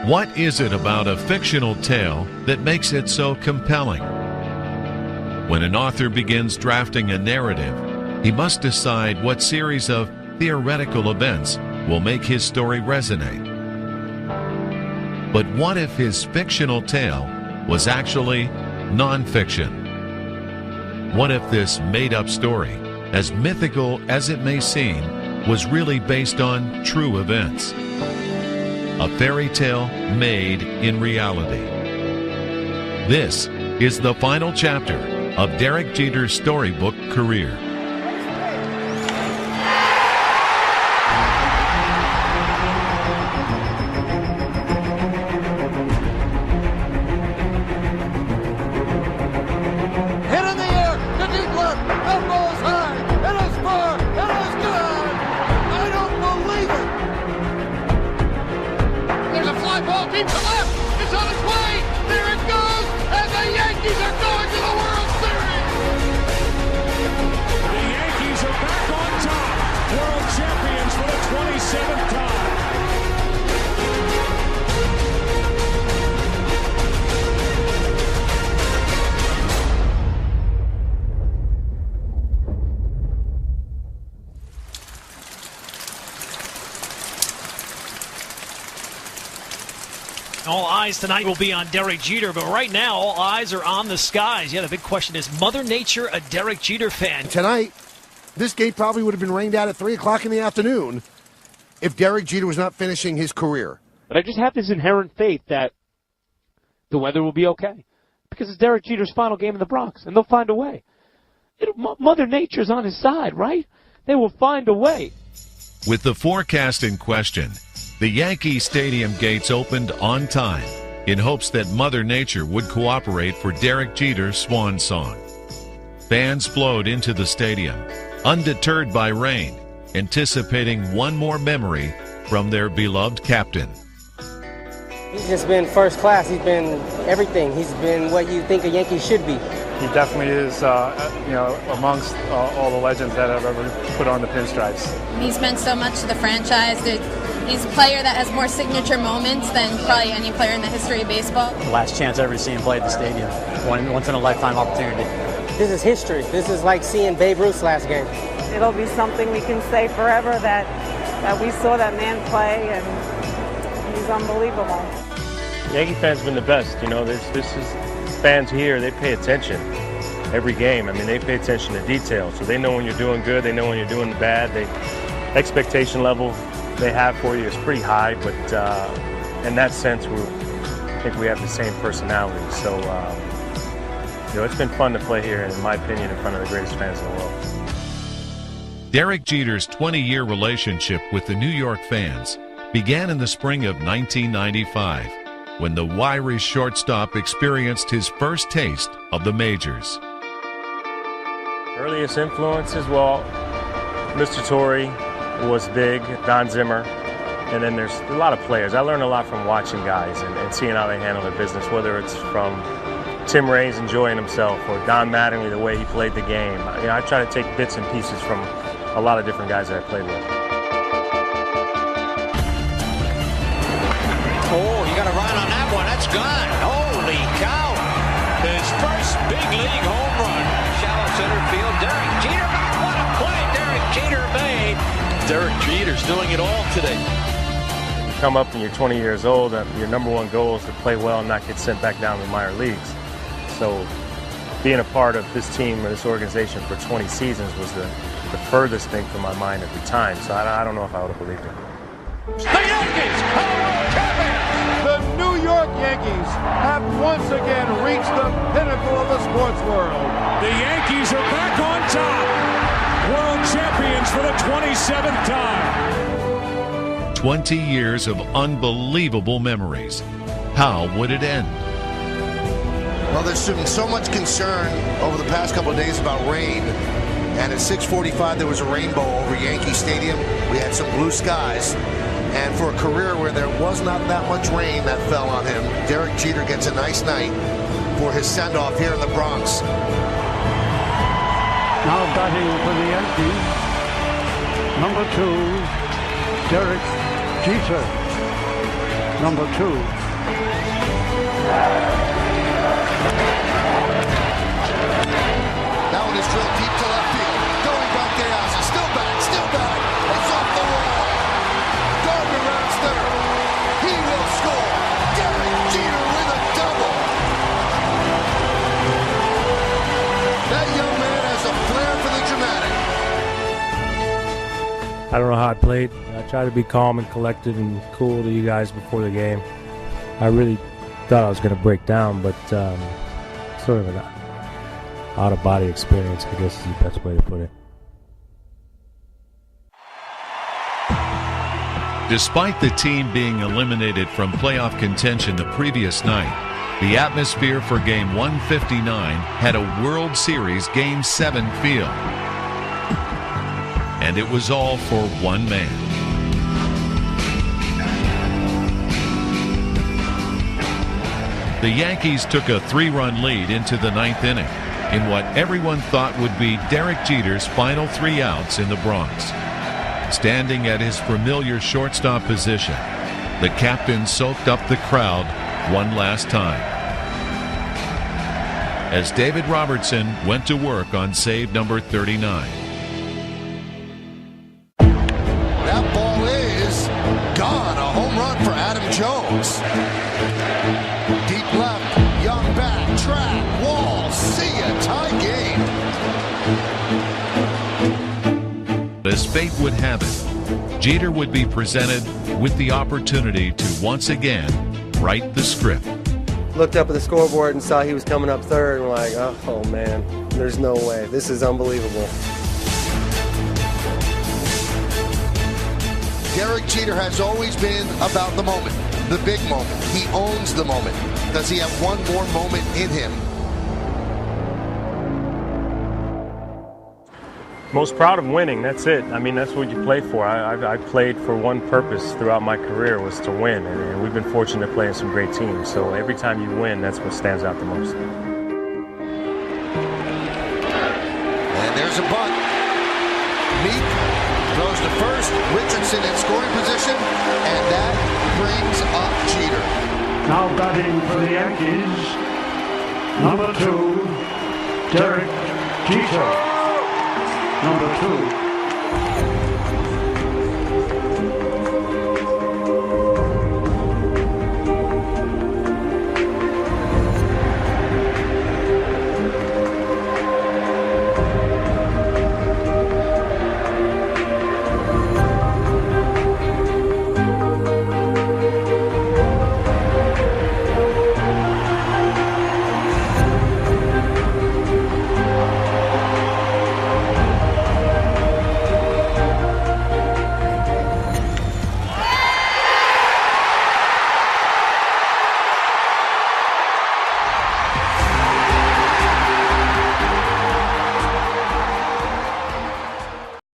What is it about a fictional tale that makes it so compelling? When an author begins drafting a narrative, he must decide what series of theoretical events will make his story resonate. But what if his fictional tale was actually nonfiction? What if this made-up story, as mythical as it may seem, was really based on true events? A fairy tale made in reality. This is the final chapter of Derek Jeter's storybook career. Deep to left, it's on its way, there it goes, and the Yankees are going to the World Series! The Yankees are back on top, world champions for the 27th time. All eyes tonight will be on Derek Jeter, but right now all eyes are on the skies. Yeah, the big question is Mother Nature a Derek Jeter fan? Tonight, this game probably would have been rained out at 3 o'clock in the afternoon if Derek Jeter was not finishing his career. But I just have this inherent faith that the weather will be okay because it's Derek Jeter's final game in the Bronx, and they'll find a way. Mother Nature's on his side, right? They will find a way. With the forecast in question, the Yankee Stadium gates opened on time in hopes that Mother Nature would cooperate for Derek Jeter's swan song. Fans flowed into the stadium, undeterred by rain, anticipating one more memory from their beloved captain. He's just been first class. He's been everything. He's been what you think a Yankee should be. He definitely is, amongst all the legends that have ever put on the pinstripes. He's meant so much to the franchise. He's a player that has more signature moments than probably any player in the history of baseball. Last chance I ever see him play at the stadium. Once in a lifetime opportunity. This is history. This is like seeing Babe Ruth's last game. It'll be something we can say forever that we saw that man play, and he's unbelievable. Yankee fans have been the best. You know, this is fans here. They pay attention every game. I mean, they pay attention to detail, so they know when you're doing good. They know when you're doing bad. Expectation level they have for you is pretty high, but in that sense, I think we have the same personality. So, it's been fun to play here, in my opinion, in front of the greatest fans in the world. Derek Jeter's 20-year relationship with the New York fans began in the spring of 1995, when the wiry shortstop experienced his first taste of the majors. Earliest influences, well, Mr. Torrey was big, Don Zimmer, and then there's a lot of players. I learned a lot from watching guys and seeing how they handle their business, whether it's from Tim Raines enjoying himself or Don Mattingly, the way he played the game. I try to take bits and pieces from a lot of different guys that I played with. Oh, you got a run on that one. That's gone. Holy cow. His first big league home run. Shallow center field. Derek Jeter back. What a play Derek Jeter made. Derek Jeter's doing it all today. You come up and you're 20 years old, your number one goal is to play well and not get sent back down to the minor leagues. So being a part of this team or this organization for 20 seasons was the furthest thing from my mind at the time. So I don't know if I would have believed it. The Yankees are the world champions! The New York Yankees have once again reached the pinnacle of the sports world. The Yankees are back on top. World champions for the 27th time. 20 years of unbelievable memories. How would it end? Well, there's been so much concern over the past couple of days about rain. And at 6:45, there was a rainbow over Yankee Stadium. We had some blue skies. And for a career where there was not that much rain that fell on him, Derek Jeter gets a nice night for his send-off here in the Bronx. Now batting for the Yankees, number 2, Derek Jeter. number 2. That one is drilled deep to left field. Going back the house. Still back. It's off the wall. Gardner rounds third. He will score. Derek Jeter with a double. That young man has a flair for the dramatic. I don't know how I played. I tried to be calm and collected and cool to you guys before the game. I really thought I was going to break down, but sort of an out-of-body experience, I guess is the best way to put it. Despite the team being eliminated from playoff contention the previous night, the atmosphere for Game 159 had a World Series Game 7 feel. And it was all for one man. The Yankees took a 3-run lead into the 9th inning in what everyone thought would be Derek Jeter's final 3 outs in the Bronx. Standing at his familiar shortstop position, the captain soaked up the crowd one last time. As David Robertson went to work on save number 39. That ball is gone. A home run for Adam Jones. Deep left, Young back, track, wall, see ya, tie game. As fate would have it, Jeter would be presented with the opportunity to once again write the script. Looked up at the scoreboard and saw he was coming up third, and we're like, oh man, there's no way. This is unbelievable. Derek Jeter has always been about the moment, the big moment. He owns the moment. Does he have one more moment in him? Most proud of winning, that's it. I mean, that's what you play for. I played for one purpose throughout my career, was to win. And we've been fortunate to play in some great teams. So every time you win, that's what stands out the most. And there's a bunt. Meek throws to first. Richardson in scoring position. And that brings up Jeter. Now batting for the Yankees, number 2, Derek Jeter. Number 2.